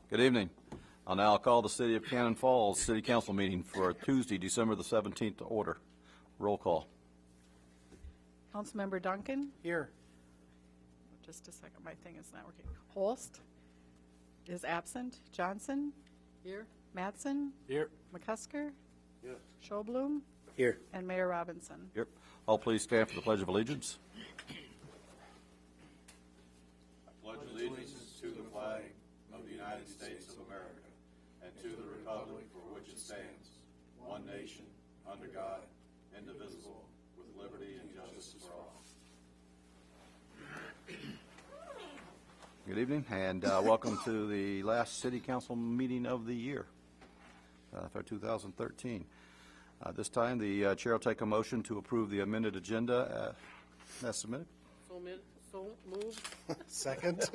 Good evening. I'll now call the City of Cannon Falls City Council meeting for Tuesday, December the 17th to order. Roll call. Councilmember Duncan? Here. Just a second, my thing is not working. Holst is absent. Johnson? Here. Mattson? Here. McCusker? Yes. Schoblum? Here. And Mayor Robinson. Here. All please stand for the Pledge of Allegiance. I pledge allegiance to the flag of the United States of America and to the republic for which it stands, one nation, under God, indivisible, with liberty and justice for all. Good evening, and welcome to the last City Council meeting of the year for 2013. This time, the Chair will take a motion to approve the amended agenda as submitted. So moved. Second.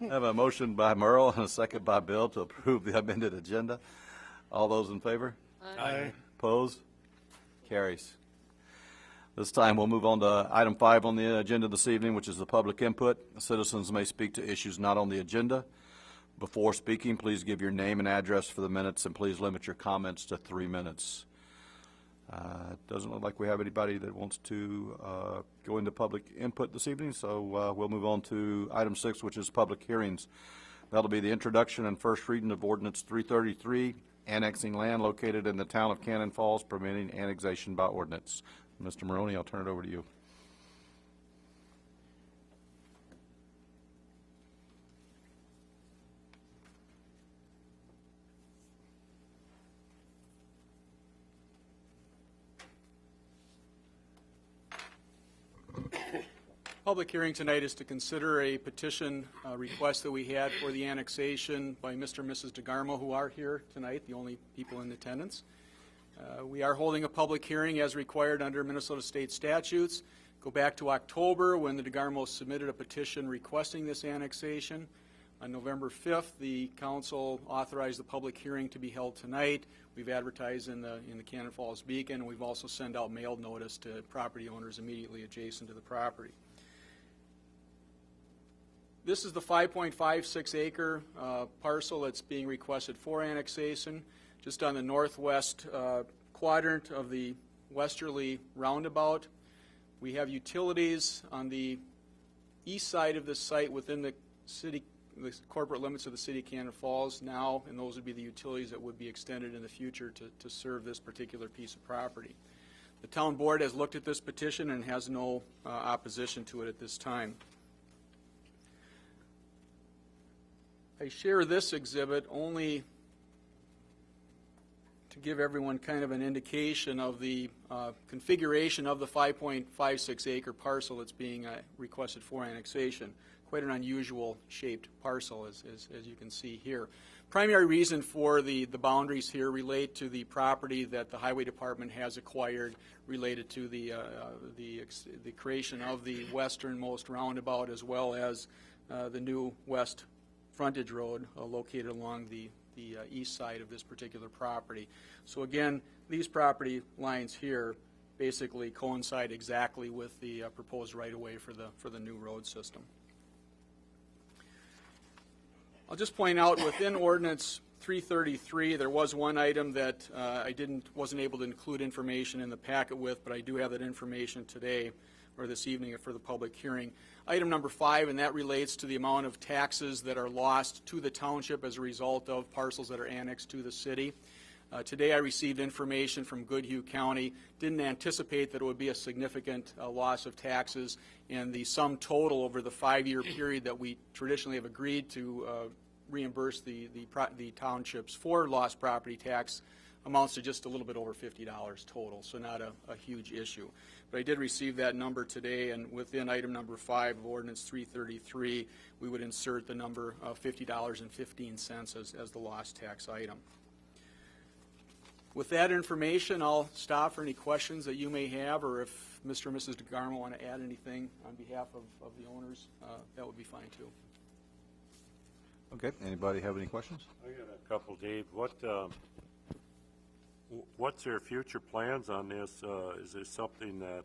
I have a motion by Merle and a second by Bill to approve the amended agenda. All those in favor? Aye. Opposed? Carries. This time, we'll move on to item 5 on the agenda this evening, which is the public input. Citizens may speak to issues not on the agenda. Before speaking, please give your name and address for the minutes, and please limit your comments to 3 minutes. It doesn't look like we have anybody that wants to go into public input this evening, so we'll move on to item 6, which is public hearings. That'll be the introduction and first reading of Ordinance 333, annexing land located in the town of Cannon Falls, permitting annexation by ordinance. Mr. Maroney, I'll turn it over to you. Public hearing tonight is to consider a petition request that we had for the annexation by Mr. and Mrs. DeGarmo, who are here tonight, the only people in attendance. We are holding a public hearing as required under Minnesota state statutes. Go back to October when the DeGarmos submitted a petition requesting this annexation. On November 5th, the council authorized the public hearing to be held tonight. We've advertised in the Cannon Falls Beacon, and we've also sent out mailed notice to property owners immediately adjacent to the property. This is the 5.56 acre parcel that's being requested for annexation, just on the northwest quadrant of the westerly roundabout. We have utilities on the east side of the site within the corporate limits of the city of Cannon Falls now, and those would be the utilities that would be extended in the future to serve this particular piece of property. The town board has looked at this petition and has no opposition to it at this time. I share this exhibit only to give everyone kind of an indication of the configuration of the 5.56 acre parcel that's being requested for annexation. Quite an unusual shaped parcel, as you can see here. Primary reason for the boundaries here relate to the property that the Highway Department has acquired related to the creation of the westernmost roundabout, as well as the new west frontage road located along the east side of this particular property. So again, these property lines here basically coincide exactly with the proposed right-of-way for the new road system. I'll just point out within Ordinance 333, there was one item that I wasn't able to include information in the packet with, but I do have that information today or this evening for the public hearing. Item number 5, and that relates to the amount of taxes that are lost to the township as a result of parcels that are annexed to the city. Today I received information from Goodhue County. Didn't anticipate that it would be a significant loss of taxes, and the sum total over the 5-year period that we traditionally have agreed to reimburse the townships for lost property tax amounts to just a little bit over $50 total, so not a huge issue. But I did receive that number today, and within item number 5 of Ordinance 333, we would insert the number of $50.15 as the lost tax item. With that information, I'll stop for any questions that you may have, or if Mr. and Mrs. DeGarmo want to add anything on behalf of the owners, that would be fine too. Okay. Anybody have any questions? I got a couple, Dave. What's their future plans on this? Is this something that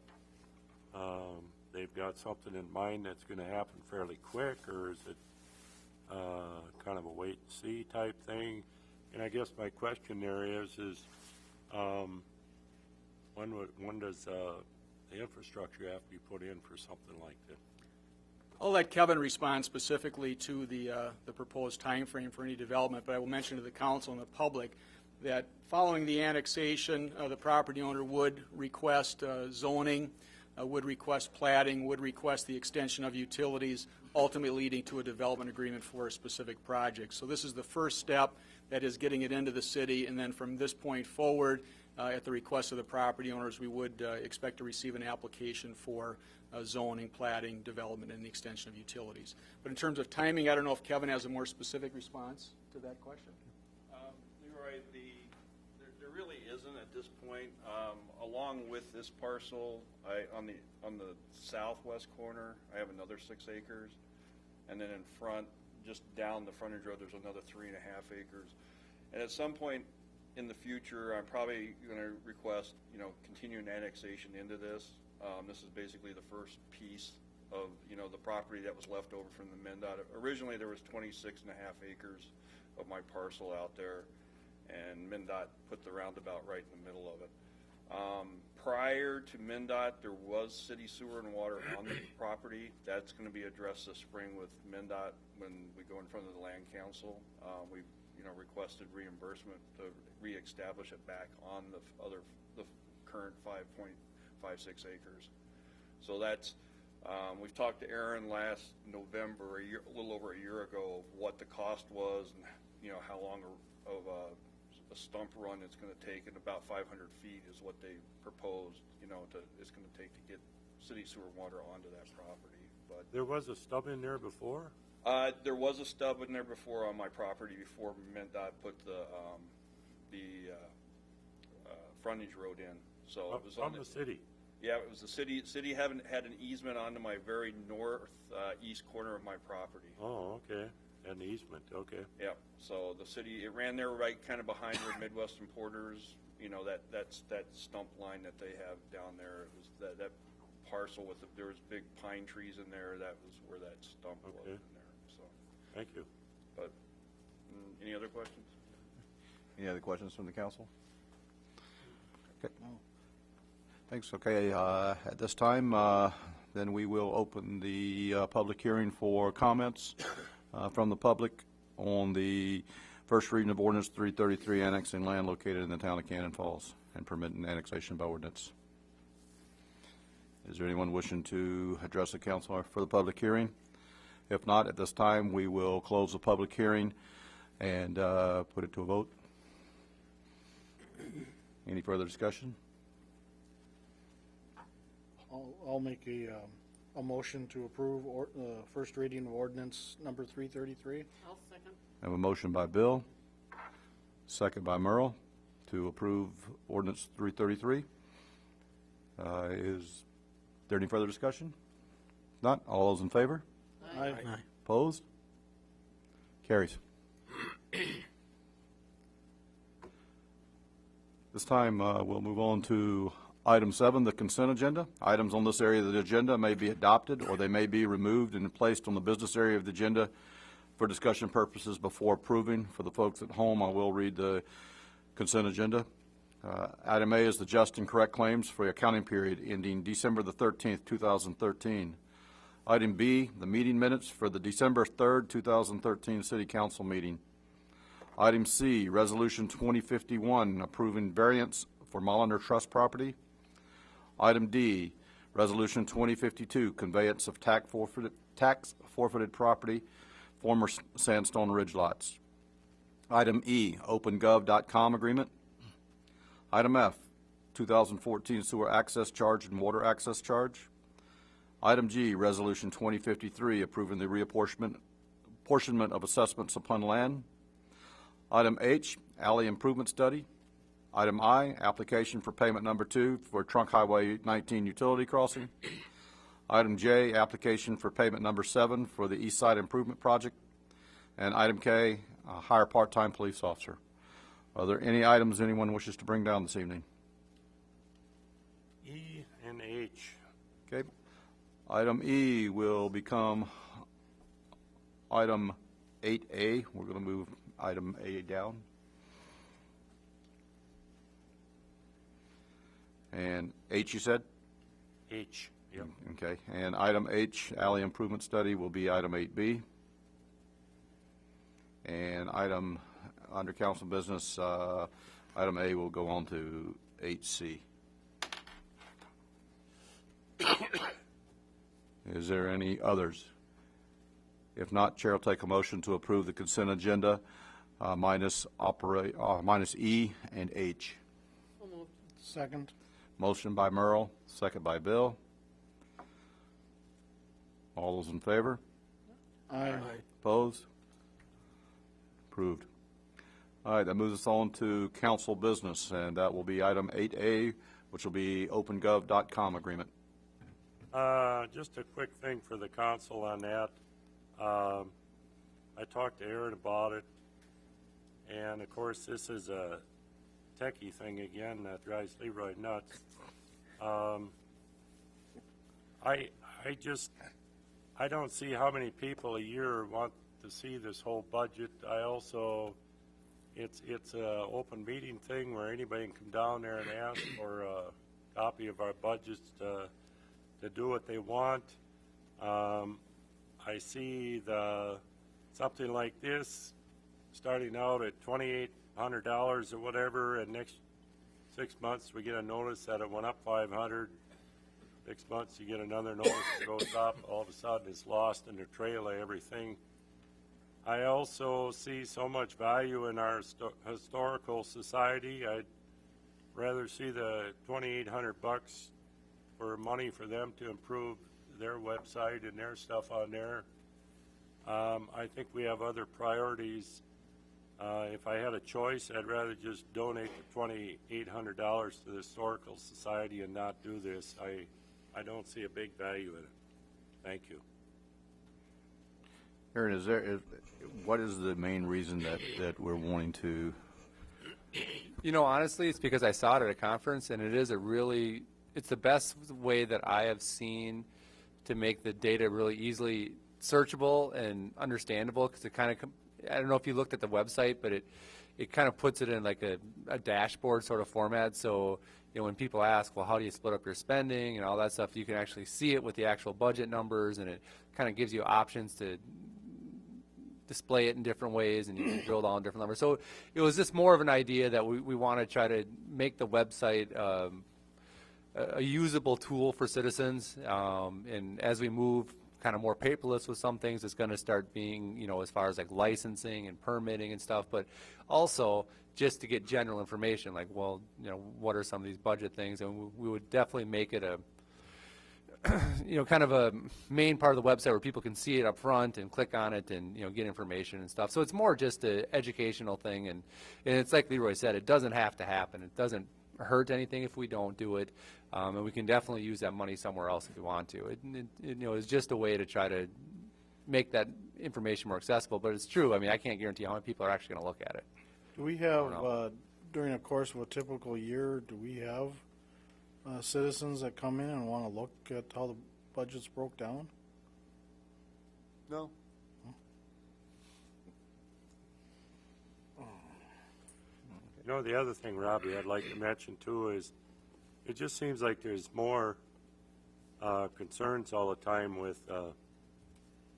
they've got something in mind that's going to happen fairly quick, or is it kind of a wait-and-see type thing? And I guess my question there is when does the infrastructure have to be put in for something like that? I'll let Kevin respond specifically to the proposed timeframe for any development, but I will mention to the council and the public that following the annexation, the property owner would request zoning, would request plating, would request the extension of utilities, ultimately leading to a development agreement for a specific project. So this is the first step, that is getting it into the city, and then from this point forward, at the request of the property owners, we would expect to receive an application for zoning, plating, development, and the extension of utilities. But in terms of timing, I don't know if Kevin has a more specific response to that question. Leroy, there really isn't at this point. Along with this parcel, on the southwest corner, I have another 6 acres, and then in front, just down the frontage road, there's another 3.5 acres. And at some point in the future, I'm probably going to request, continuing annexation into this. This is basically the first piece of, the property that was left over from the MnDOT. Originally, there was 26.5 acres of my parcel out there, and MnDOT put the roundabout right in the middle of it. Prior to MnDOT, there was city sewer and water on the property. That's going to be addressed this spring with MnDOT when we go in front of the Land Council. We've requested reimbursement to reestablish it back on the current 5.56 acres. So that's we've talked to Aaron last November, a little over a year ago, of what the cost was and how long of a stump run it's going to take, and about 500 feet is what they proposed. It's going to take to get city sewer and water onto that property. But There was a stub in there before? there was a stub in there before on my property before MnDOT put the frontage road in. So it was From on the city? Yeah, it was the city. City haven't had an easement onto my very northeast corner of my property. Oh, okay. An easement, okay. Yeah. So the city, it ran there right kind of behind where Midwestern Porters, that's that stump line that they have down there. It was that parcel with there was big pine trees in there. That was where that stump was in there. So. Thank you. But any other questions? Any other questions from the council? Okay. Thanks. Okay, at this time, then we will open the public hearing for comments from the public on the first reading of ordinance 333, annexing land located in the town of Cannon Falls and permitting annexation by ordinance. Is there anyone wishing to address the council for the public hearing? If not, at this time, we will close the public hearing and put it to a vote. Any further discussion? I'll make a motion to approve first reading of ordinance number 333. I'll second. I have a motion by Bill, second by Merle, to approve ordinance 333. Is there any further discussion? Not? All those in favor? Aye. Opposed? Carries. This time, we'll move on to item 7, the consent agenda. Items on this area of the agenda may be adopted, or they may be removed and placed on the business area of the agenda for discussion purposes before approving. For the folks at home, I will read the consent agenda. Item A is the just and correct claims for the accounting period ending December the 13th, 2013. Item B, the meeting minutes for the December 3rd, 2013 City Council meeting. Item C, Resolution 2051, approving variance for Molinder Trust property. Item D, Resolution 2052, conveyance of tax forfeited property, former Sandstone Ridge lots. Item E, OpenGov.com agreement. Item F, 2014 sewer access charge and water access charge. Item G, Resolution 2053, approving the reapportionment of assessments upon land. Item H, alley improvement study. Item I, application for payment number 2 for Trunk Highway 19 utility crossing. Item J, application for payment number 7 for the East Side Improvement Project. And item K, hire part-time police officer. Are there any items anyone wishes to bring down this evening? E and H. Okay. Item E will become item 8A. We're going to move item A down. And H, you said? H, yep. Okay. And item H, alley improvement study, will be item 8B. And item, under council business, item A will go on to 8C. Is there any others? If not, Chair will take a motion to approve the consent agenda minus E and H. Second. Motion by Merle, second by Bill. All those in favor? Aye. Opposed? Approved. All right, that moves us on to council business, and that will be item 8A, which will be OpenGov.com agreement. Just a quick thing for the council on that. I talked to Aaron about it, and of course this is a techie thing again that drives Leroy nuts. I don't see how many people a year want to see this whole budget. I also, it's a open meeting thing where anybody can come down there and ask for a copy of our budgets to do what they want. I see something like this starting out at $2,800 or whatever, and next 6 months we get a notice that it went up $500. 6 months you get another notice that goes up. All of a sudden it's lost in the trail of everything. I also see so much value in our historical society. I'd rather see the $2,800 for money for them to improve their website and their stuff on there. I think we have other priorities. If I had a choice, I'd rather just donate the $2,800 to the Historical Society and not do this. I don't see a big value in it. Thank you. Aaron, what is the main reason that we're wanting to? You know, honestly, it's because I saw it at a conference, and it's the best way that I have seen to make the data really easily searchable and understandable, because it kind of, I don't know if you looked at the website, but it kind of puts it in like a dashboard sort of format. So, you know, when people ask, well, how do you split up your spending and all that stuff, you can actually see it with the actual budget numbers, and it kind of gives you options to display it in different ways, and you can drill down different numbers. So it was just more of an idea that we want to try to make the website a usable tool for citizens, and as we move kind of more paperless with some things, it's going to start being, you know, as far as like licensing and permitting and stuff, but also just to get general information, like, well, you know, what are some of these budget things, and we would definitely make it a you know, kind of a main part of the website where people can see it up front and click on it and, you know, get information and stuff. So it's more just an educational thing, and it's like Leroy said, it doesn't have to happen. It doesn't hurt anything if we don't do it, and we can definitely use that money somewhere else if we want to. You know, it's just a way to try to make that information more accessible, but it's true. I mean, I can't guarantee how many people are actually going to look at it. Do we have, during the course of a typical year, do we have citizens that come in and want to look at how the budget's broke down? No. You know, the other thing, Robbie, I'd like to mention too is it just seems like there's more concerns all the time with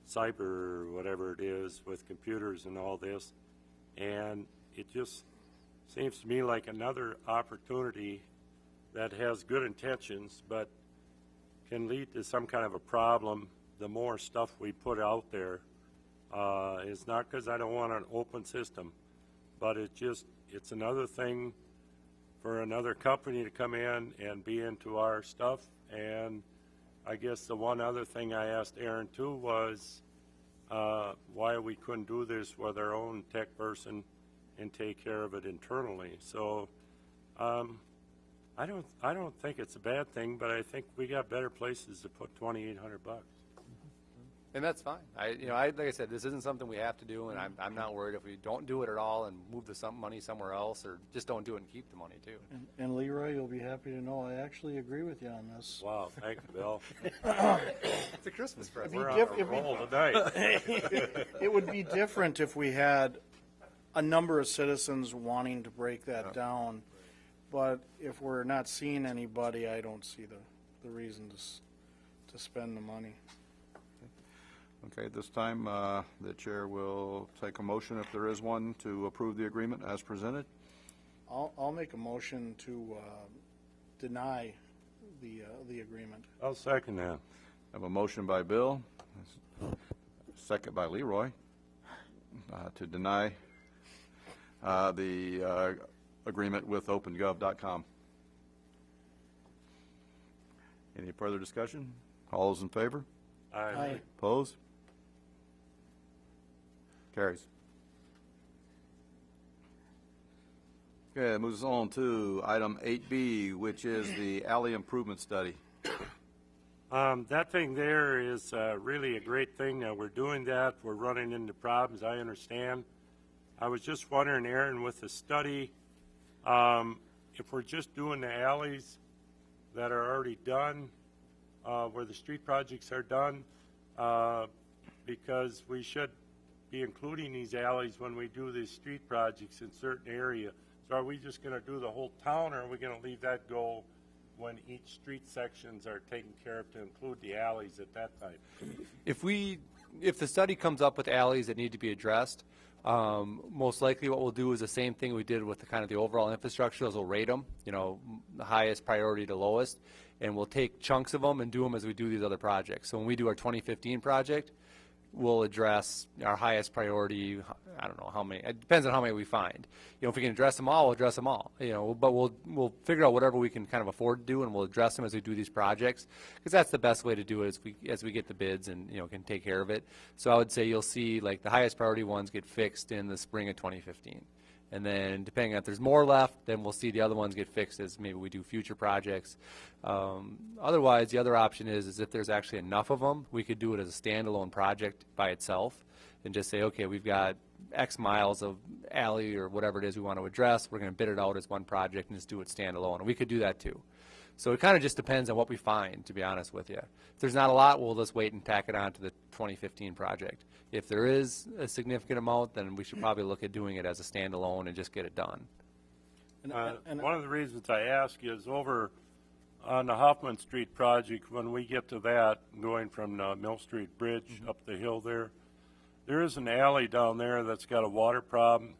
cyber or whatever it is, with computers and all this, and it just seems to me like another opportunity that has good intentions but can lead to some kind of a problem the more stuff we put out there. It's not because I don't want an open system, but it's another thing for another company to come in and be into our stuff. And I guess the one other thing I asked Aaron too was why we couldn't do this with our own tech person and take care of it internally. So I don't think it's a bad thing, but I think we got better places to put $2,800. And that's fine. Like I said, this isn't something we have to do, and I'm not worried if we don't do it at all and move the money somewhere else, or just don't do it and keep the money too. And Leroy, you'll be happy to know I actually agree with you on this. Wow, thank you, Bill. Christmas present. We're on a roll tonight. It would be different if we had a number of citizens wanting to break that down, but if we're not seeing anybody, I don't see the reason to spend the money. Okay, at this time, the chair will take a motion, if there is one, to approve the agreement as presented. I'll make a motion to deny the agreement. I'll second that. I have a motion by Bill, second by Leroy, to deny the agreement with OpenGov.com. Any further discussion? All those in favor? Aye. Opposed? Carries. Okay, that moves us on to item 8B, which is the alley improvement study. That thing there is really a great thing that we're doing that. We're running into problems, I understand. I was just wondering, Aaron, with the study, if we're just doing the alleys that are already done, where the street projects are done, because we should be including these alleys when we do these street projects in certain areas. So are we just going to do the whole town, or are we going to leave that go when each street sections are taken care of to include the alleys at that time? If the study comes up with alleys that need to be addressed, most likely what we'll do is the same thing we did with the kind of the overall infrastructure, is we'll rate them, the highest priority to lowest, and we'll take chunks of them and do them as we do these other projects. So when we do our 2015 project, we'll address our highest priority. I don't know how many. It depends on how many we find. If we can address them all, we'll address them all. But we'll figure out whatever we can kind of afford to do, and we'll address them as we do these projects, because that's the best way to do it as we get the bids and can take care of it. So I would say you'll see like the highest priority ones get fixed in the spring of 2015. And then depending on if there's more left, then we'll see the other ones get fixed as maybe we do future projects. Otherwise, the other option is if there's actually enough of them, we could do it as a standalone project by itself and just say, okay, we've got X miles of alley or whatever it is we want to address. We're going to bid it out as one project and just do it standalone. And we could do that too. So it kind of just depends on what we find, to be honest with you. If there's not a lot, we'll just wait and tack it on to the 2015 project. If there is a significant amount, then we should probably look at doing it as a standalone and just get it done. And One of the reasons I ask is over on the Hoffman Street project, when we get to that, going from the Mill Street Bridge up the hill there is an alley down there that's got a water problem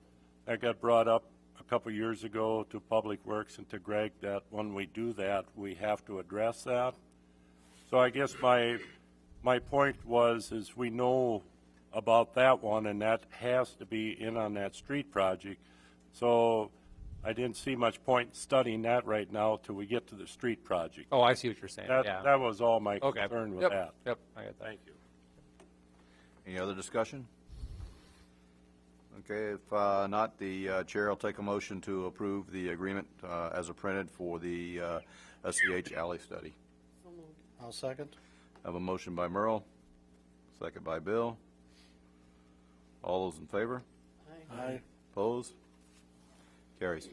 that got brought up a couple years ago to Public Works and to Greg, that when we do that, we have to address that. So I guess my point is we know about that one, and that has to be in on that street project. So I didn't see much point in studying that right now till we get to the street project. Oh, I see what you're saying. Yeah. That was all my Okay. concern with Yep. that. Yep, I got that. Thank you. Any other discussion? Okay, if not, the chair will take a motion to approve the agreement as printed for the SCH alley study. I'll second. I have a motion by Merle, second by Bill. All those in favor? Aye. Opposed? Carries.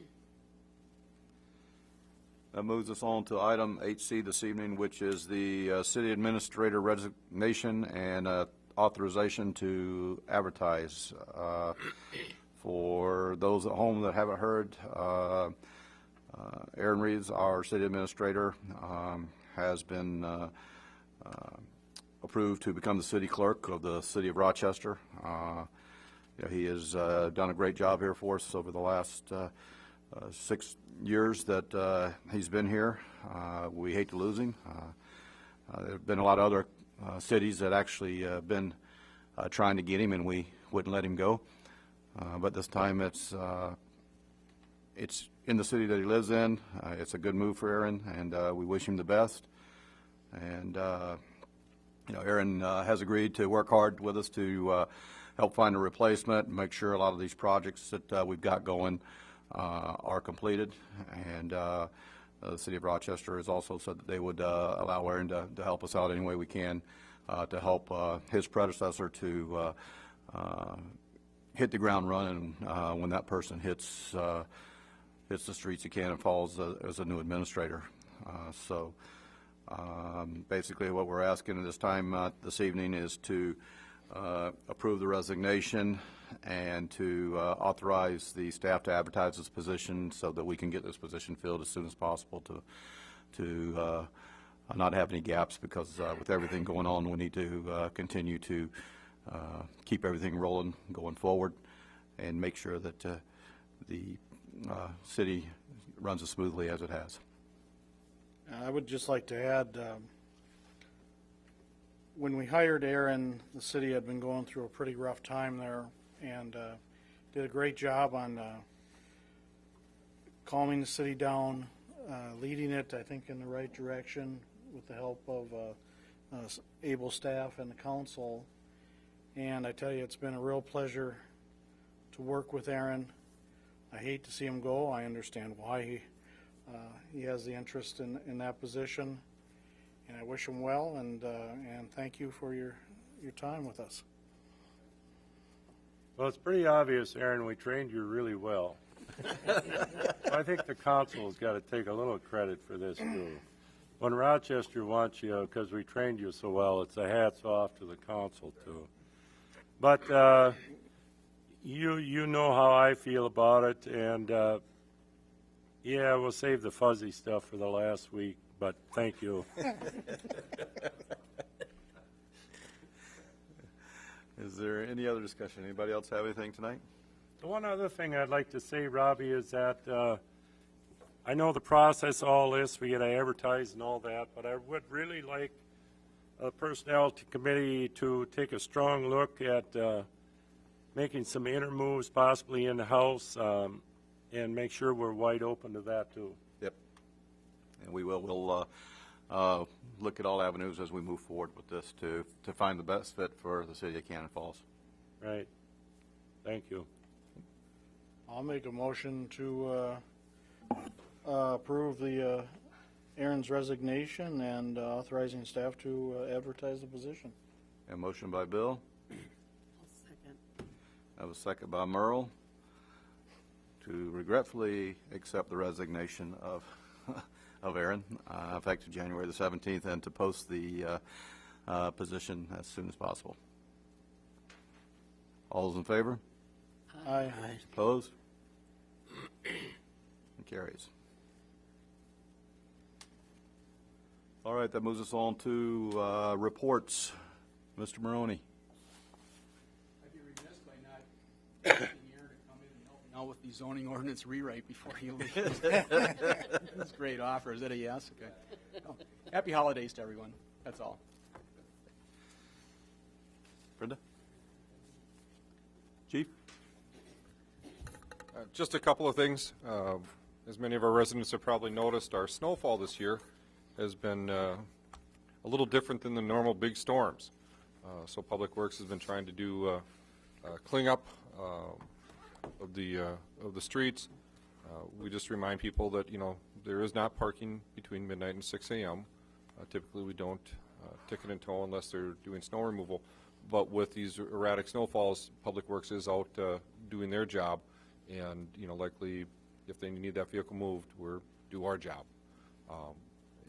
That moves us on to item 8C this evening, which is the city administrator resignation and authorization to advertise. For those at home that haven't heard, Aaron Reeves, our city administrator, has been approved to become the city clerk of the city of Rochester. He has done a great job here for us over the last 6 years that he's been here. We hate to lose him. There have been a lot of other cities that actually been trying to get him, and we wouldn't let him go. But this time it's in the city that he lives in. It's a good move for Aaron, and we wish him the best. And Aaron has agreed to work hard with us to help find a replacement and make sure a lot of these projects that we've got going are completed. And the city of Rochester has also said that they would allow Aaron to help us out any way we can to help his predecessor to hit the ground running when that person hits the streets of Cannon Falls as a new administrator. So Basically, what we're asking at this time, this evening, is to approve the resignation and to authorize the staff to advertise this position so that we can get this position filled as soon as possible to not have any gaps, because with everything going on, we need to continue to keep everything rolling going forward and make sure that the city runs as smoothly as it has. I would just like to add, when we hired Aaron, the city had been going through a pretty rough time there, and did a great job on calming the city down, leading it, I think, in the right direction with the help of able staff and the council. And I tell you, it's been a real pleasure to work with Aaron. I hate to see him go. I understand why he has the interest in that position, and I wish him well, and thank you for your time with us. Well, it's pretty obvious, Aaron, we trained you really well. I think the council's got to take a little credit for this, too. When Rochester wants you, because we trained you so well, it's a hats off to the council, too. But you know how I feel about it, and yeah, we'll save the fuzzy stuff for the last week, but thank you. Is there any other discussion? Anybody else have anything tonight? The one other thing I'd like to say, Robbie, is that I know the process, all this, we got to advertise and all that, but I would really like the Personnel Committee to take a strong look at making some inner moves, possibly in the House, and make sure we're wide open to that, too. Yep. And we'll look at all avenues as we move forward with this to find the best fit for the city of Cannon Falls. Right. Thank you. I'll make a motion to approve the Aaron's resignation and authorizing staff to advertise the position. A motion by Bill. Second. I have a second by Merle to regretfully accept the resignation of Aaron, effective January the 17th, and to post the position as soon as possible. All those in favor? Aye. Opposed? It carries. All right, that moves us on to reports. Mr. Maroney. I'd be remiss by not asking Aaron to come in and help me out with the zoning ordinance rewrite before he leaves. That's a great offer. Is that a yes? Okay. Oh, happy holidays to everyone. That's all. Brenda? Chief? Just a couple of things. As many of our residents have probably noticed, our snowfall this year has been a little different than the normal big storms. So Public Works has been trying to do clean up of the streets. We just remind people that, you know, there is not parking between midnight and 6 a.m. Typically, we don't ticket and tow unless they're doing snow removal. But with these erratic snowfalls, Public Works is out doing their job, and, you know, likely if they need that vehicle moved, we'll do our job.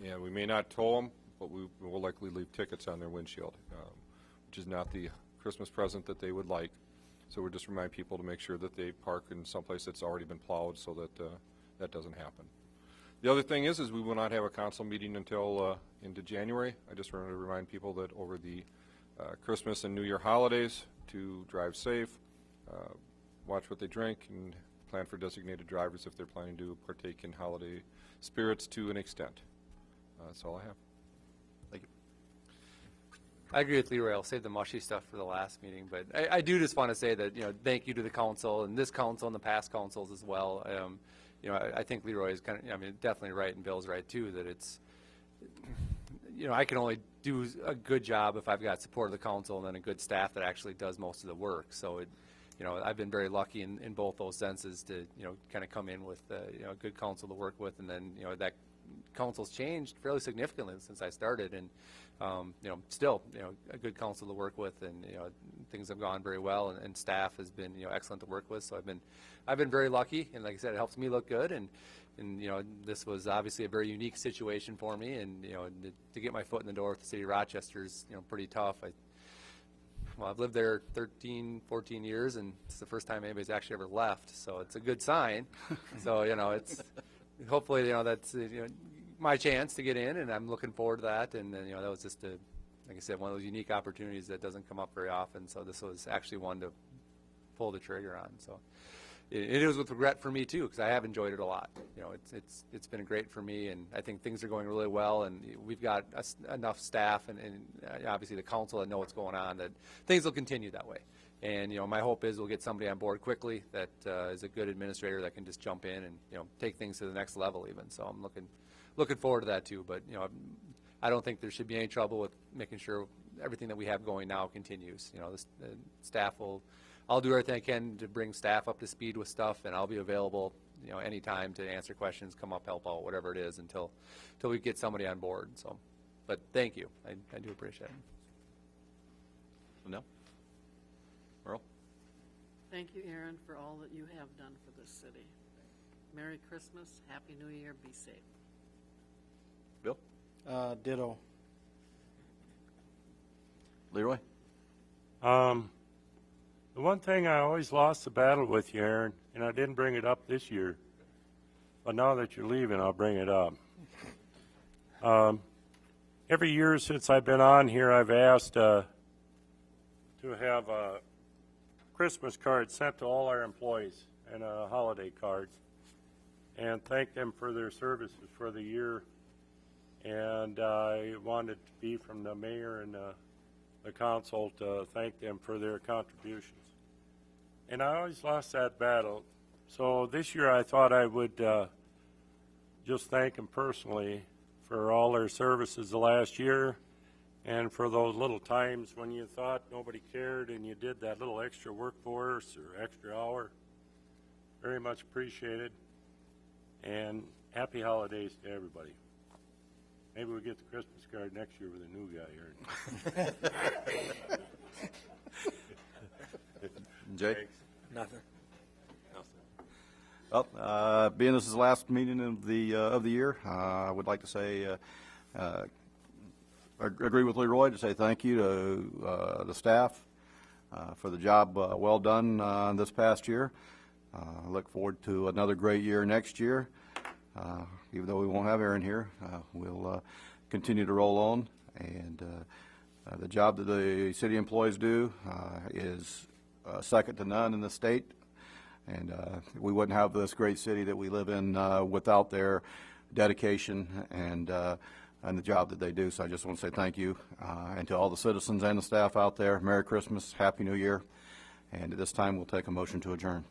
And we may not tow them, but we will likely leave tickets on their windshield, which is not the Christmas present that they would like. So we just remind people to make sure that they park in someplace that's already been plowed so that that doesn't happen. The other thing is we will not have a council meeting until into January. I just wanted to remind people that over the Christmas and New Year holidays to drive safe, watch what they drink, and plan for designated drivers if they're planning to partake in holiday spirits to an extent. That's all I have. Thank you. I agree with Leroy. I'll save the mushy stuff for the last meeting, but I do just want to say that, you know, thank you to the council and this council and the past councils as well. You know, I think Leroy is kind of, I mean, definitely right, and Bill's right too, that it's, you know, I can only do a good job if I've got support of the council and then a good staff that actually does most of the work. So it, you know, I've been very lucky in both those senses to, you know, kind of come in with, you know, a good council to work with, and then, you know, that council's changed fairly significantly since I started, and still, a good council to work with, and things have gone very well, and staff has been excellent to work with. So I've been very lucky, and like I said, it helps me look good, and this was obviously a very unique situation for me, and to get my foot in the door with the city of Rochester is pretty tough. I've lived there 13, 14 years, and it's the first time anybody's actually ever left, so it's a good sign. So, it's hopefully, that's my chance to get in, and I'm looking forward to that. And, that was just, like I said, one of those unique opportunities that doesn't come up very often, so this was actually one to pull the trigger on. So it is with regret for me, too, because I have enjoyed it a lot. It's been great for me, and I think things are going really well, and we've got enough staff and obviously the council that know what's going on, that things will continue that way. And my hope is we'll get somebody on board quickly that is a good administrator that can just jump in and take things to the next level even. So I'm looking forward to that too. But I don't think there should be any trouble with making sure everything that we have going now continues. The staff I'll do everything I can to bring staff up to speed with stuff, and I'll be available, anytime to answer questions, come up, help out, whatever it is, until we get somebody on board. So, but thank you. I do appreciate it. No? Earl? Thank you, Aaron, for all that you have done for this city. Merry Christmas, Happy New Year, be safe. Bill? Ditto. Leroy? The one thing I always lost the battle with you, Aaron, and I didn't bring it up this year, but now that you're leaving, I'll bring it up. Every year since I've been on here, I've asked to have a Christmas card sent to all our employees and a holiday card, and thank them for their services for the year. And I wanted to be from the mayor and the council to thank them for their contributions. And I always lost that battle. So this year I thought I would just thank them personally for all their services the last year, and for those little times when you thought nobody cared and you did that little extra work for us or extra hour. Very much appreciated. And happy holidays to everybody. Maybe we'll get the Christmas card next year with a new guy here. Jay? Thanks. Nothing. Well, being this is the last meeting of the year, I would like to say, I agree with Leroy to say thank you to the staff for the job well done this past year. I look forward to another great year next year. Even though we won't have Aaron here, we'll continue to roll on. And the job that the city employees do is second to none in the state. And we wouldn't have this great city that we live in without their dedication and the job that they do. So I just want to say thank you. And to all the citizens and the staff out there, Merry Christmas, Happy New Year. And at this time, we'll take a motion to adjourn.